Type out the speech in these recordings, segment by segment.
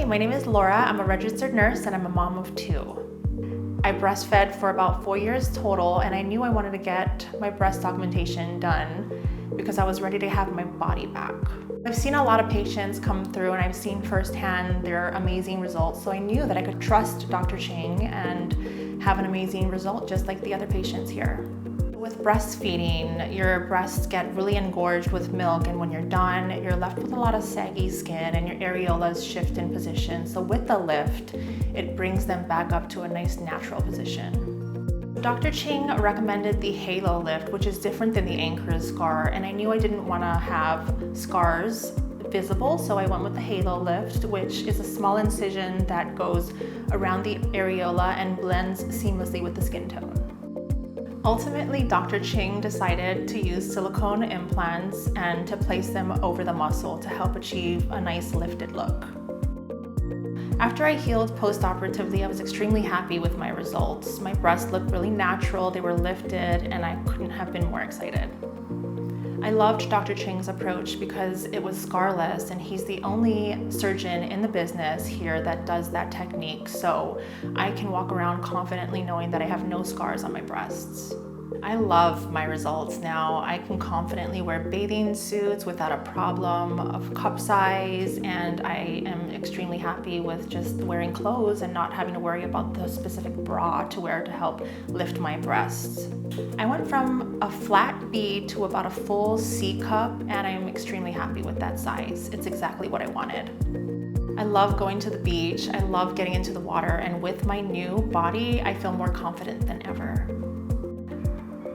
my name is Laura. I'm a registered nurse and I'm a mom of 2. I breastfed for about 4 years total, and I knew I wanted to get my breast augmentation done because I was ready to have my body back. I've seen a lot of patients come through and I've seen firsthand their amazing results, so I knew that I could trust Dr. Ching and have an amazing result just like the other patients here. With breastfeeding, your breasts get really engorged with milk, and when you're done, you're left with a lot of saggy skin and your areolas shift in position. So with the lift, it brings them back up to a nice natural position. Dr. Ching recommended the halo lift, which is different than the anchor scar, and I knew I didn't want to have scars visible, so I went with the halo lift, which is a small incision that goes around the areola and blends seamlessly with the skin tone. Ultimately, Dr. Ching decided to use silicone implants and to place them over the muscle to help achieve a nice lifted look. After I healed post-operatively, I was extremely happy with my results. My breasts looked really natural, they were lifted, and I couldn't have been more excited. I loved Dr. Ching's approach because it was scarless, and he's the only surgeon in the business here that does that technique, so I can walk around confidently knowing that I have no scars on my breasts. I love my results now. I can confidently wear bathing suits without a problem of cup size, and I am extremely happy with just wearing clothes and not having to worry about the specific bra to wear to help lift my breasts. I went from a flat B to about a full C cup, and I'm extremely happy with that size. It's exactly what I wanted. I love going to the beach, I love getting into the water, and with my new body, I feel more confident than ever.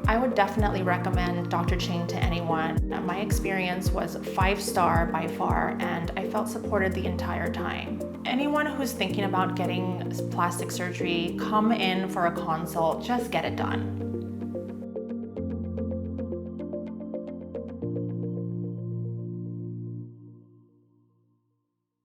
I would definitely recommend Dr. Ching to anyone. My experience was 5-star by far, and I felt supported the entire time. Anyone who's thinking about getting plastic surgery, come in for a consult, just get it done.